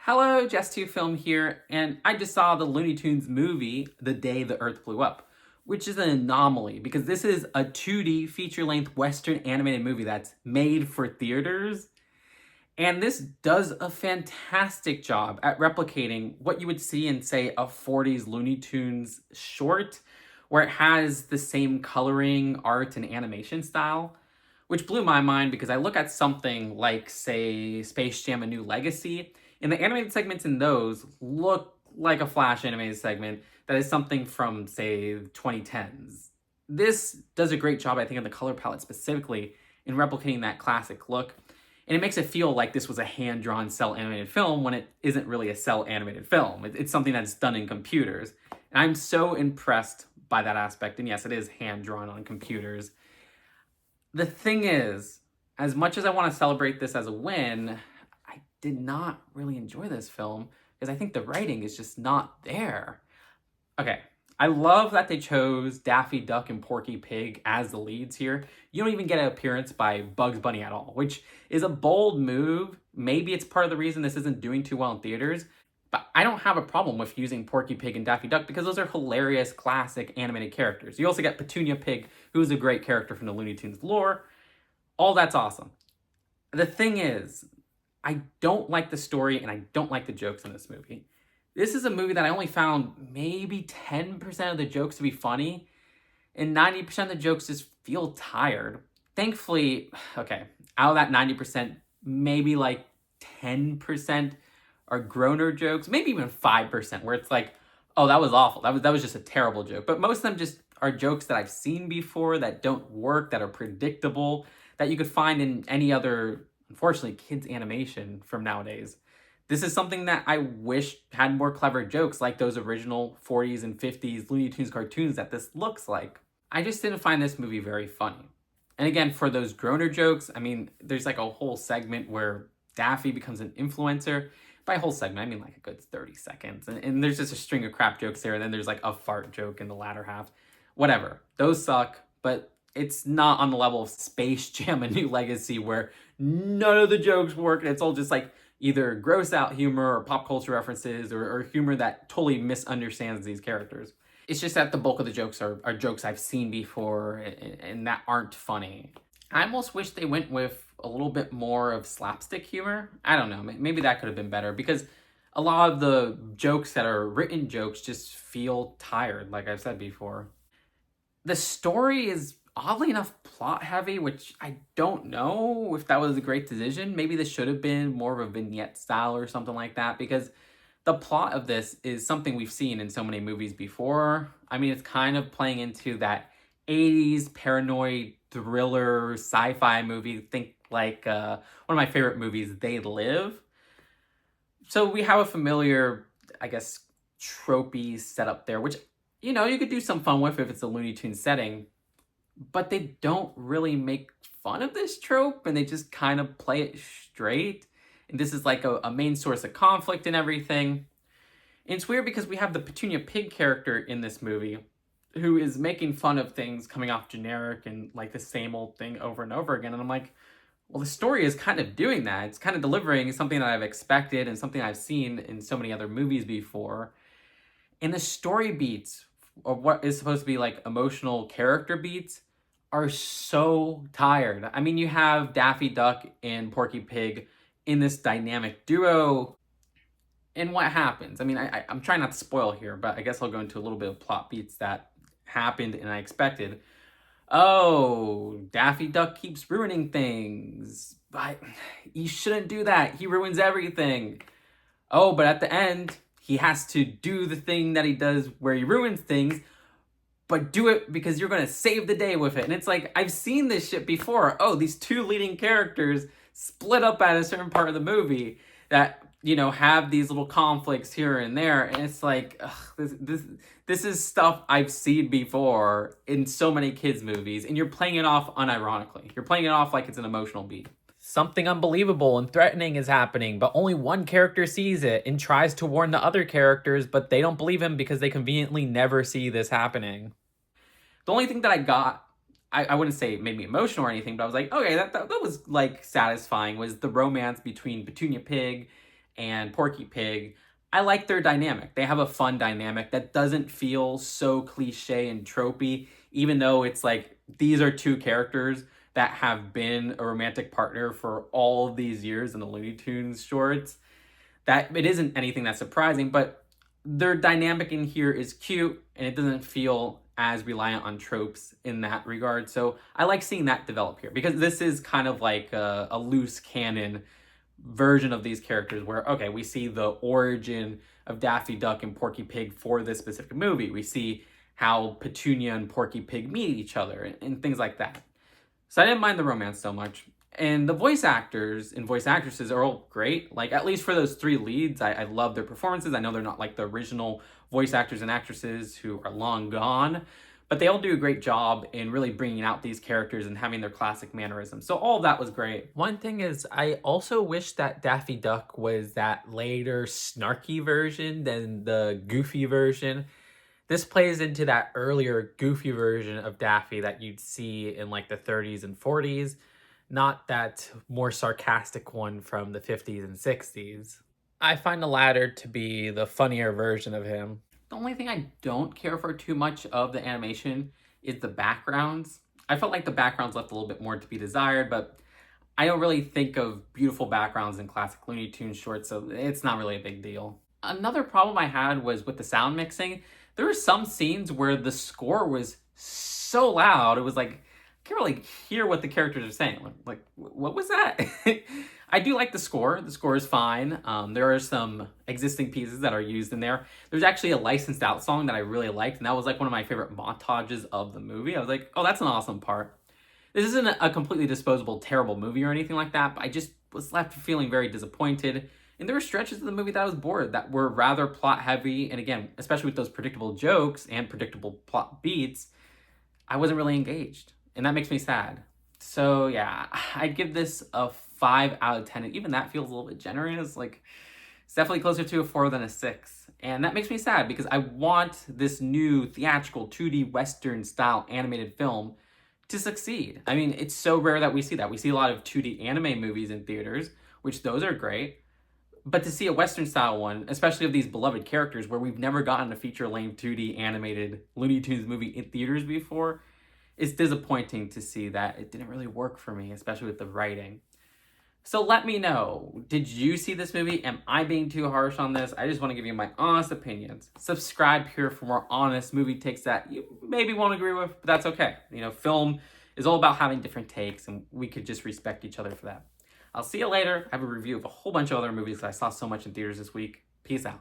Hello, Just2 Film here, and I just saw the Looney Tunes movie, The Day the Earth Blew Up, which is an anomaly because this is a 2D feature-length Western animated movie that's made for theaters, and this does a fantastic job at replicating what you would see in, say, a 40s Looney Tunes short, where it has the same coloring, art, and animation style, which blew my mind because I look at something like, say, Space Jam: A New Legacy, and the animated segments in those look like a Flash animated segment that is something from, say, 2010s. This does a great job, I think, on the color palette specifically in replicating that classic look. And it makes it feel like this was a hand-drawn cell animated film when it isn't really a cell animated film. It's something that's done in computers. And I'm so impressed by that aspect. And yes, it is hand-drawn on computers. The thing is, as much as I want to celebrate this as a win, I did not really enjoy this film because I think the writing is just not there. Okay, I love that they chose Daffy Duck and Porky Pig as the leads here. You don't even get an appearance by Bugs Bunny at all, which is a bold move. Maybe it's part of the reason this isn't doing too well in theaters, but I don't have a problem with using Porky Pig and Daffy Duck because those are hilarious, classic animated characters. You also get Petunia Pig, who's a great character from the Looney Tunes lore. All that's awesome. The thing is, I don't like the story and I don't like the jokes in this movie. This is a movie that I only found maybe 10% of the jokes to be funny, and 90% of the jokes just feel tired. Thankfully, okay, out of that 90%, maybe like 10% are groaner jokes, maybe even 5%, where it's like, oh, that was awful. That was just a terrible joke. But most of them just are jokes that I've seen before, that don't work, that are predictable, that you could find in any other, unfortunately, kids' animation from nowadays. This is something that I wish had more clever jokes like those original 40s and 50s Looney Tunes cartoons that this looks like. I just didn't find this movie very funny. And again, for those groaner jokes, I mean, there's like a whole segment where Daffy becomes an influencer. By whole segment, I mean like a good 30 seconds. And there's just a string of crap jokes there, and then there's like a fart joke in the latter half. Whatever. Those suck, but it's not on the level of Space Jam: A New Legacy where none of the jokes work, and it's all just like either gross out humor or pop culture references or humor that totally misunderstands these characters. It's just that the bulk of the jokes are jokes I've seen before and that aren't funny. I almost wish they went with a little bit more of slapstick humor. I don't know, maybe that could have been better because a lot of the jokes that are written jokes just feel tired, like I've said before. The story is oddly enough plot heavy, which I don't know if that was a great decision. Maybe this should have been more of a vignette style or something like that, because the plot of this is something we've seen in so many movies before. I mean, it's kind of playing into that 80s paranoid thriller sci-fi movie. Think like one of my favorite movies, They Live. So we have a familiar, I guess, tropey setup there, which, you know, you could do some fun with if it's a Looney Tunes setting. But they don't really make fun of this trope, and they just kind of play it straight. And this is like a main source of conflict and everything. And it's weird because we have the Petunia Pig character in this movie who is making fun of things coming off generic and like the same old thing over and over again. And I'm like, well, the story is kind of doing that. It's kind of delivering something that I've expected and something I've seen in so many other movies before. And the story beats, or what is supposed to be like emotional character beats, are so tired. I mean, you have Daffy Duck and Porky Pig in this dynamic duo, and what happens? I mean, I'm trying not to spoil here, but I guess I'll go into a little bit of plot beats that happened and I expected. Oh, Daffy Duck keeps ruining things, but he shouldn't do that. He ruins everything. Oh, but at the end, he has to do the thing that he does where he ruins things, but do it because you're going to save the day with it. And it's like, I've seen this shit before. Oh, these two leading characters split up at a certain part of the movie that, you know, have these little conflicts here and there. And it's like, ugh, this is stuff I've seen before in so many kids' movies. And you're playing it off unironically. You're playing it off like it's an emotional beat. Something unbelievable and threatening is happening, but only one character sees it and tries to warn the other characters, but they don't believe him because they conveniently never see this happening. The only thing that I got, I wouldn't say it made me emotional or anything, but I was like, okay, that was like satisfying, was the romance between Petunia Pig and Porky Pig, I like their dynamic. They have a fun dynamic that doesn't feel so cliche and tropey, even though it's like these are two characters that have been a romantic partner for all of these years in the Looney Tunes shorts. That it isn't anything that's surprising, but their dynamic in here is cute and it doesn't feel as reliant on tropes in that regard. So I like seeing that develop here because this is kind of like a loose canon version of these characters where, okay, we see the origin of Daffy Duck and Porky Pig for this specific movie. We see how Petunia and Porky Pig meet each other and things like that. So I didn't mind the romance so much. And the voice actors and voice actresses are all great. Like, at least for those three leads, I love their performances. I know they're not like the original voice actors and actresses who are long gone, but they all do a great job in really bringing out these characters and having their classic mannerisms. So all of that was great. One thing is, I also wish that Daffy Duck was that later snarky version than the goofy version. This plays into that earlier goofy version of Daffy that you'd see in like the 30s and 40s, not that more sarcastic one from the 50s and 60s. I find the latter to be the funnier version of him. The only thing I don't care for too much of the animation is the backgrounds. I felt like the backgrounds left a little bit more to be desired, but I don't really think of beautiful backgrounds in classic Looney Tunes shorts, so it's not really a big deal. Another problem I had was with the sound mixing. There were some scenes where the score was so loud, it was like, I can't really hear what the characters are saying. Like what was that? I do like the score. The score is fine. There are some existing pieces that are used in there. There's actually a licensed out song that I really liked, and that was like one of my favorite montages of the movie. I was like, oh, that's an awesome part. This isn't a completely disposable, terrible movie or anything like that, but I just was left feeling very disappointed. And there were stretches of the movie that I was bored, that were rather plot heavy. And again, especially with those predictable jokes and predictable plot beats, I wasn't really engaged. And that makes me sad. So yeah, I'd give this a 5 out of 10. And even that feels a little bit generous. Like, it's definitely closer to a 4 than a 6. And that makes me sad because I want this new theatrical 2D Western style animated film to succeed. I mean, it's so rare that we see that. We see a lot of 2D anime movies in theaters, which those are great. But to see a Western style one, especially of these beloved characters where we've never gotten a feature-length 2D animated Looney Tunes movie in theaters before, it's disappointing to see that it didn't really work for me, especially with the writing. So let me know, did you see this movie? Am I being too harsh on this? I just want to give you my honest opinions. Subscribe here for more honest movie takes that you maybe won't agree with, but that's okay. You know, film is all about having different takes, and we could just respect each other for that. I'll see you later. I have a review of a whole bunch of other movies that I saw so much in theaters this week. Peace out.